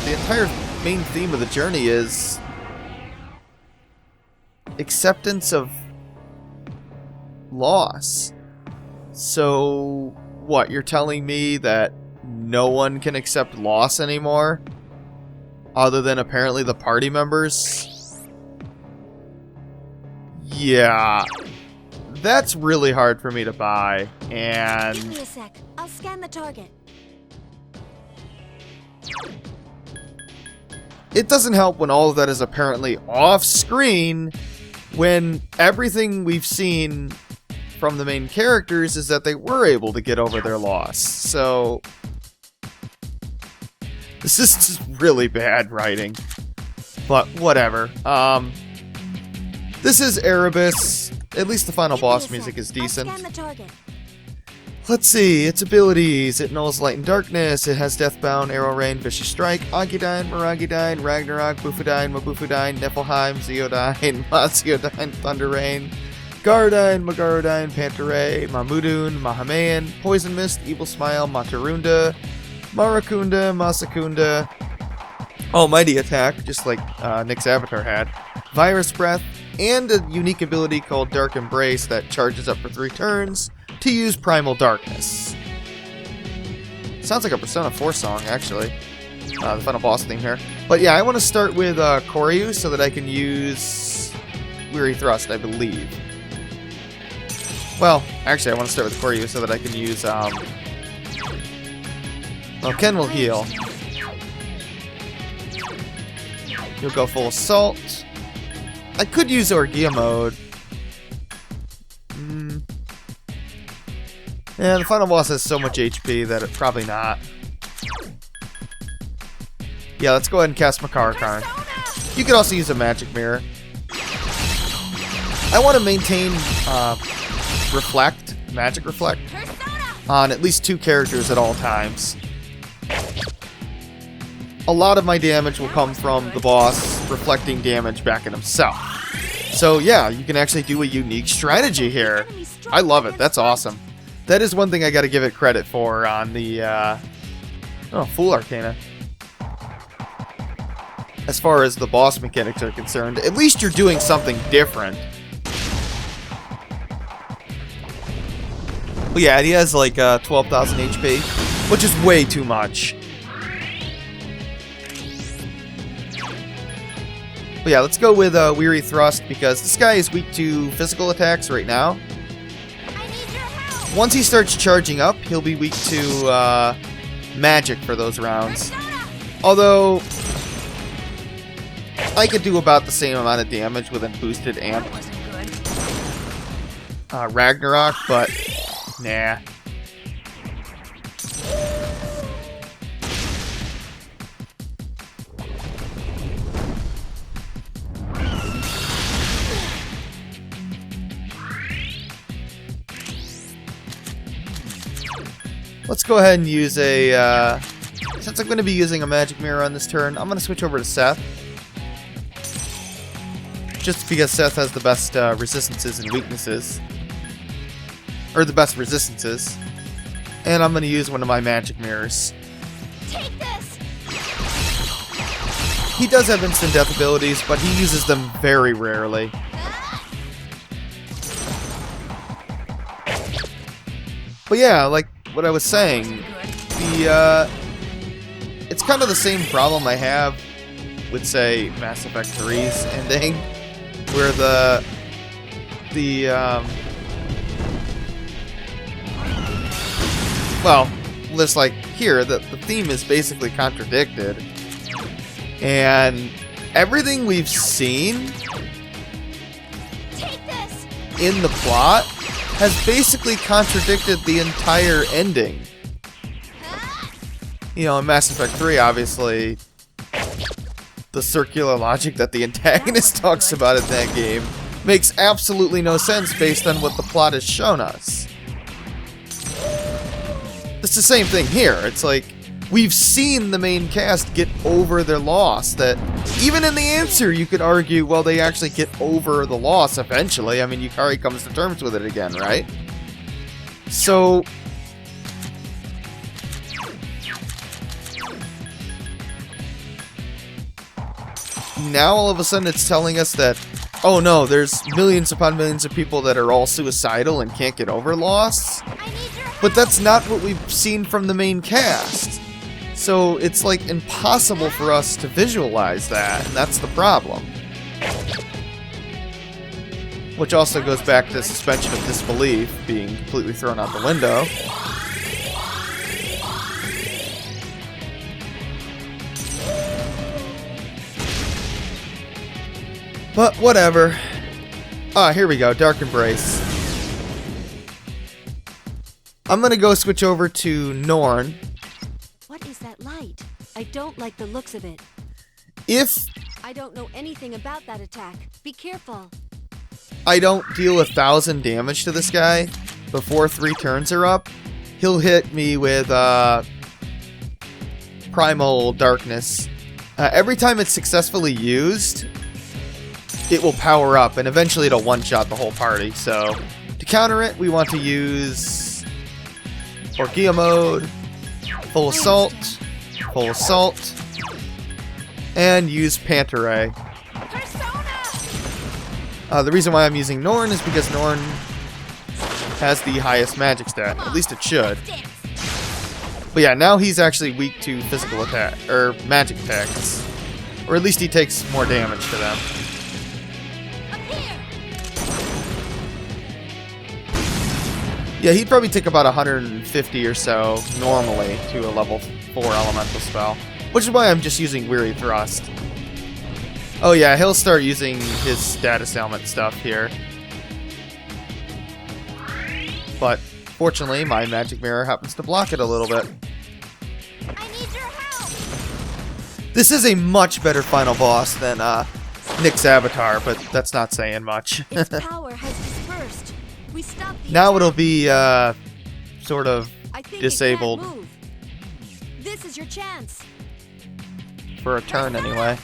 the entire main theme of the journey is acceptance of loss. So, what, you're telling me that no one can accept loss anymore? Other than apparently the party members? Yeah. That's really hard for me to buy, and... Give me a sec. I'll scan the target. It doesn't help when all of that is apparently off-screen, when everything we've seen from the main characters is that they were able to get over their loss. So... this is just really bad writing. But whatever. This is Erebus. At least the final boss music is decent. Let's see, its abilities. It knows Light and Darkness. It has Deathbound, Arrow Rain, Vicious Strike, Agidine, Maragidine, Ragnarok, Bufudine, Mabufudine, Niflheim, Zeodine, Mazeodine, Thunder Rain, Gardine, Magarodine, Pantaray, Mamudun, Mahamayan, Poison Mist, Evil Smile, Matarunda, Marakunda, Masakunda, Almighty Attack, just like Nick's avatar had, Virus Breath, and a unique ability called Dark Embrace that charges up for 3 turns to use Primal Darkness. Sounds like a Persona 4 song, actually. The final boss theme here. But yeah, I want to start with Koryu so that I can use Weary Thrust, I believe. Well, actually, I want to start with Koryu so that I can use... well, Ken will heal. He'll go full assault. I could use Orgia mode. Yeah, the final boss has so much HP that it probably not. Yeah, let's go ahead and cast Makarakarn. You could also use a magic mirror. I want to maintain magic reflect, on at least 2 characters at all times. A lot of my damage will come from the boss reflecting damage back at himself. So yeah, you can actually do a unique strategy here. I love it. That's awesome. That is one thing I gotta give it credit for on the, Full Arcana. As far as the boss mechanics are concerned, at least you're doing something different. But yeah, he has like 12,000 HP, which is way too much. But yeah, let's go with Weary Thrust, because this guy is weak to physical attacks right now. Once he starts charging up, he'll be weak to magic for those rounds. Although, I could do about the same amount of damage with a boosted amp Ragnarok, but nah. Let's go ahead and use a, since I'm going to be using a magic mirror on this turn, I'm going to switch over to Seth. Just because Seth has the best resistances and weaknesses. Or the best resistances. And I'm going to use one of my magic mirrors. Take this. He does have instant death abilities, but he uses them very rarely. But yeah, like what I was saying, it's kind of the same problem I have with, say, Mass Effect 3's ending, where well, just like here, the theme is basically contradicted, and everything we've seen in the plot has basically contradicted the entire ending. You know, in Mass Effect 3, obviously, the circular logic that the antagonist talks about in that game makes absolutely no sense based on what the plot has shown us. It's the same thing here. It's like, we've seen the main cast get over their loss, that even in the answer you could argue, well, they actually get over the loss eventually. I mean, Yukari comes to terms with it again, right? So, now all of a sudden it's telling us that, oh no, there's millions upon millions of people that are all suicidal and can't get over loss. But that's not what we've seen from the main cast. So it's like impossible for us to visualize that, and that's the problem. Which also goes back to suspension of disbelief being completely thrown out the window. But whatever. Ah, here we go. Dark Embrace. I'm gonna go switch over to Norn. What is that light? I don't like the looks of it. If I don't know anything about that attack. Be careful. I don't deal 1,000 damage to this guy before 3 turns are up, he'll hit me with Primal Darkness. Every time it's successfully used, it will power up, and eventually it'll one-shot the whole party. So, to counter it, we want to use Orgia Mode, Full Assault, and use Panteray. The reason why I'm using Norn is because Norn has the highest magic stat. At least it should. But yeah, now he's actually weak to physical attack, or magic attacks. Or at least he takes more damage to them. Yeah, he'd probably take about 150 or so normally to a level 4 elemental spell. Which is why I'm just using Weary Thrust. Oh yeah, he'll start using his status ailment stuff here. But fortunately, my magic mirror happens to block it a little bit. I need your help. This is a much better final boss than Nick's avatar, but that's not saying much. Its power has dispersed. We stopped the Now attack. it'll be sort of I think disabled it can't move. This is your chance. for a turn anyway.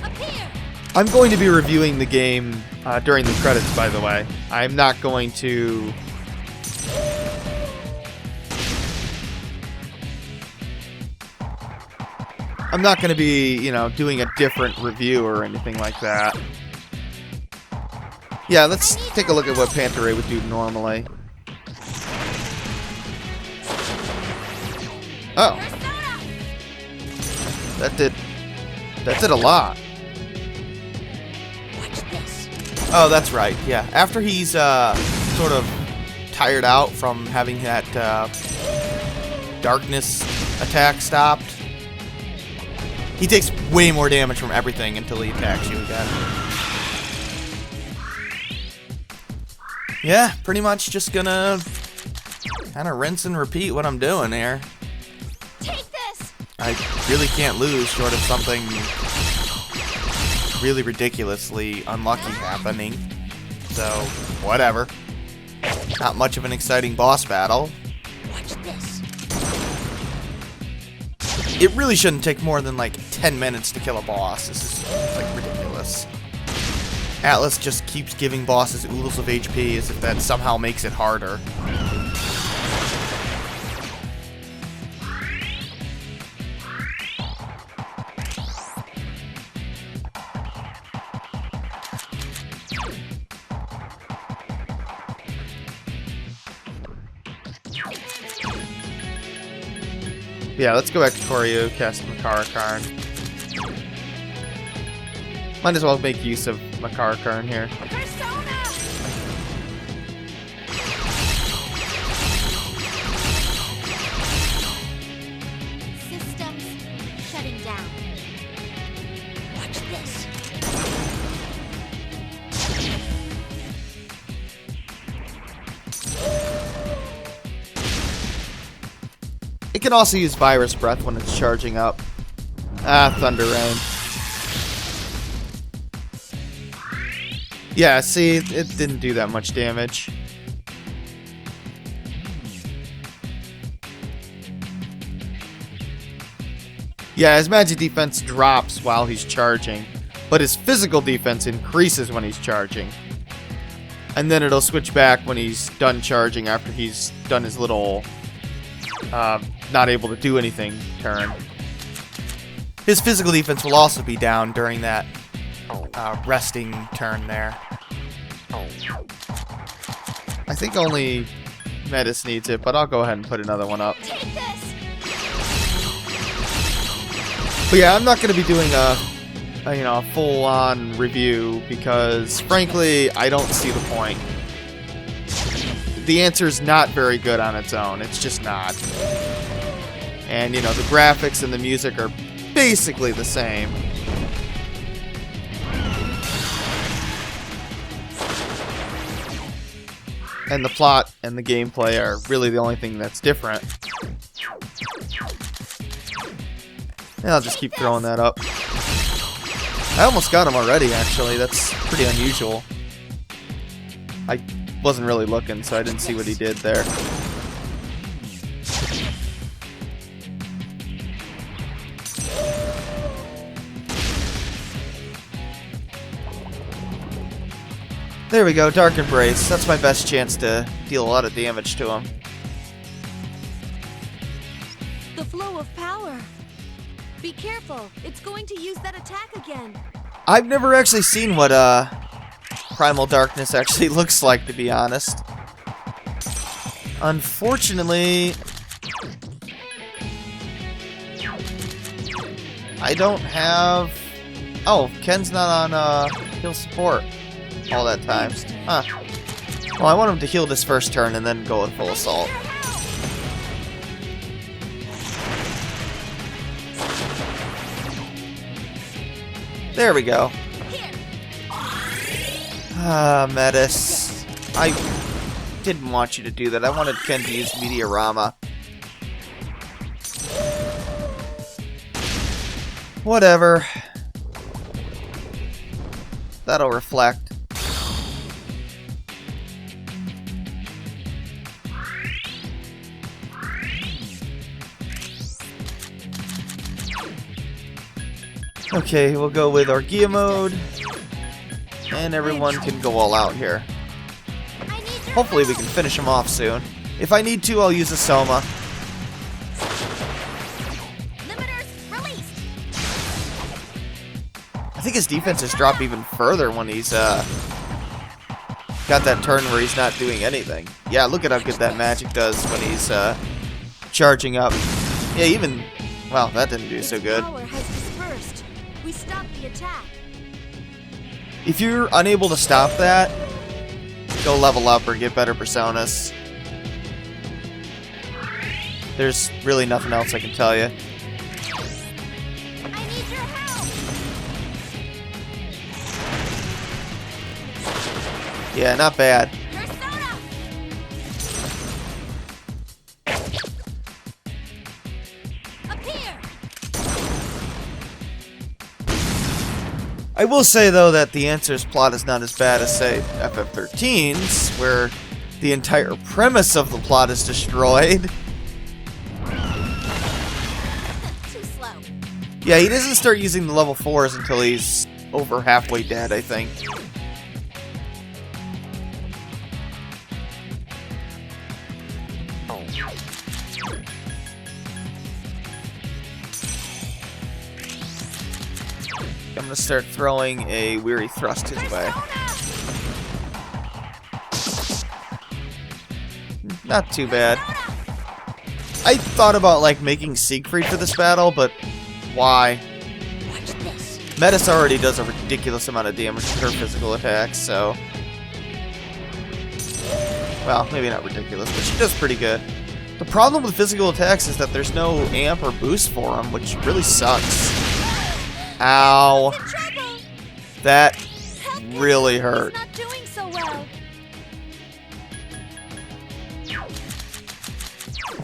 Up here. I'm going to be reviewing the game during the credits, by the way. I'm not going to... I'm not going to be, you know, doing a different review or anything like that. Yeah, let's take a look at what Panteray would do normally. Oh. That did a lot. Watch this. Oh, that's right. Yeah. After he's sort of tired out from having that darkness attack stopped, he takes way more damage from everything until he attacks you again. Yeah, pretty much just gonna kind of rinse and repeat what I'm doing here. Take this. I really can't lose short of something really ridiculously unlucky happening. So, whatever. Not much of an exciting boss battle. Watch this. It really shouldn't take more than like 10 minutes to kill a boss. This is like ridiculous. Atlas just keeps giving bosses oodles of HP as if that somehow makes it harder. Yeah, let's go back to Koryu, cast Makara-Karn. Might as well make use of Makara-Karn here. Persona. Systems shutting down. Watch this. It can also use Virus Breath when it's charging up. Ah, Thunder Rain. Yeah, see, it didn't do that much damage. Yeah, his magic defense drops while he's charging, but his physical defense increases when he's charging. And then it'll switch back when he's done charging after he's done his little not able to do anything turn. His physical defense will also be down during that resting turn there. I think only Metis needs it, but I'll go ahead and put another one up. But yeah, I'm not going to be doing a full-on review because, frankly, I don't see the point. The answer's not very good on its own. It's just not. And, the graphics and the music are basically the same. And the plot and the gameplay are really the only thing that's different. And I'll just keep throwing that up. I almost got him already, actually. That's pretty unusual. I wasn't really looking, so I didn't see what he did there. There we go, Dark Embrace. That's my best chance to deal a lot of damage to him. The flow of power. Be careful. It's going to use that attack again. I've never actually seen what Primal Darkness actually looks like, to be honest. Unfortunately, I don't have... Oh, Ken's not on heal support all that time. Huh. Well, I want him to heal this first turn and then go with full assault. There we go. Ah, Metis. I didn't want you to do that. I wanted Ken to use Meteorama. Whatever. That'll reflect. Okay, we'll go with Orgia mode. And everyone can go all out here. Hopefully we can finish him off soon. If I need to, I'll use a Soma. I think his defenses drop even further when he's got that turn where he's not doing anything. Yeah, look at how good that magic does when he's charging up. Yeah, even... Well, that didn't do so good. We stopped the attack. If you're unable to stop that, go level up or get better personas. There's really nothing else I can tell you. I need your help. Yeah, not bad. Persona. Appear. I will say, though, that the Answer's plot is not as bad as, say, FF13's, where the entire premise of the plot is destroyed. Too slow. Yeah, he doesn't start using the level 4s until he's over halfway dead, I think. I'm gonna start throwing a Weary Thrust his way. Not too bad. I thought about, like, making Siegfried for this battle, but why? Metis already does a ridiculous amount of damage with her physical attacks, so... Well, maybe not ridiculous, but she does pretty good. The problem with physical attacks is that there's no amp or boost for them, which really sucks. Ow. That really hurt. He's not doing so well.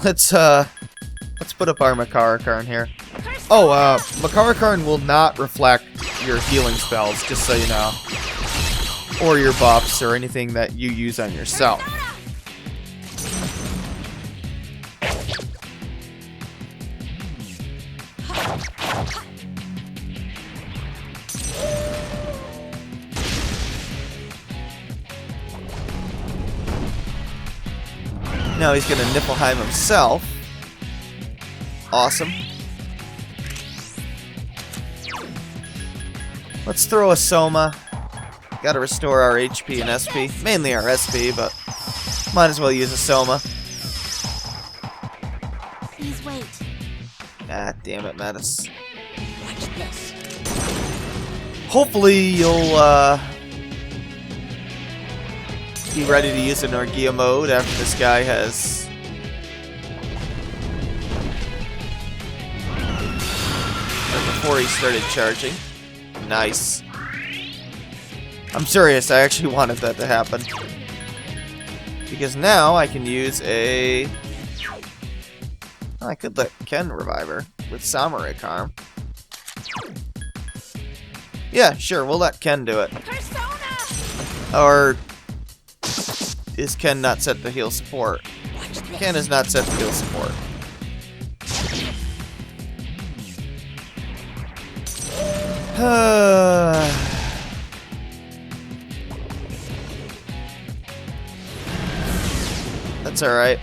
Let's put up our Makara here. Oh, Makara will not reflect your healing spells, just so you know. Or your buffs, or anything that you use on yourself. Now he's gonna Niflheim himself. Awesome. Let's throw a Soma. Gotta restore our HP and SP. Mainly our SP, but might as well use a Soma. Please wait. Ah, damn it, Metis. Watch this. Hopefully you'll be ready to use an Orgia mode after this guy has... or before he started charging. Nice. I'm serious, I actually wanted that to happen. Because now I can use a... I could let Ken revive her with Samurai Charm. Yeah, sure, we'll let Ken do it. Persona! Or is Ken not set to heal support? Ken is not set to heal support. That's alright.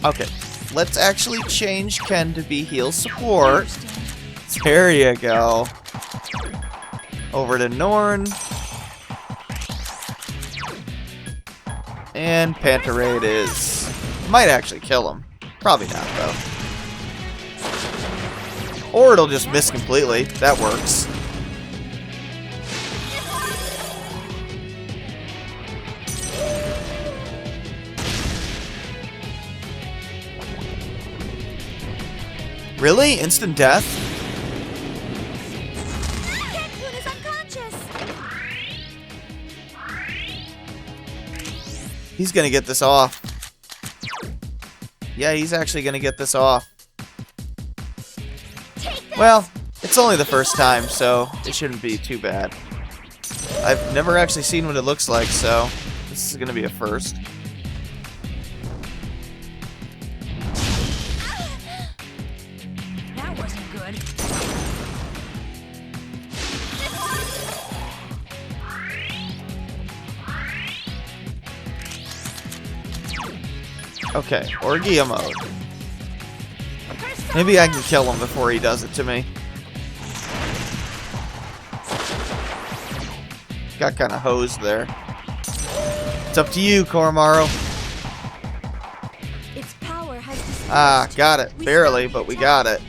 Okay, let's actually change Ken to be heal support. There you go. Over to Norn. And Pantarade is... might actually kill him. Probably not, though. Or it'll just miss completely. That works. Really? Instant death? Cancun is unconscious. He's gonna get this off. Yeah, he's actually gonna get this off. Well, it's only the first time, so it shouldn't be too bad. I've never actually seen what it looks like, so this is gonna be a first. That wasn't good. Okay, Orgia mode. Maybe I can kill him before he does it to me. Got kind of hosed there. It's up to you, Koromaru. Its power has dispersed. Ah, got it. Barely, but we got it.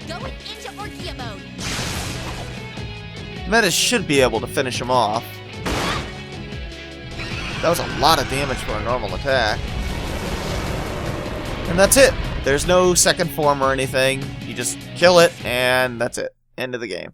Going into Orgia mode. Metis should be able to finish him off. That was a lot of damage for a normal attack. And that's it. There's no second form or anything. You just kill it, and that's it. End of the game.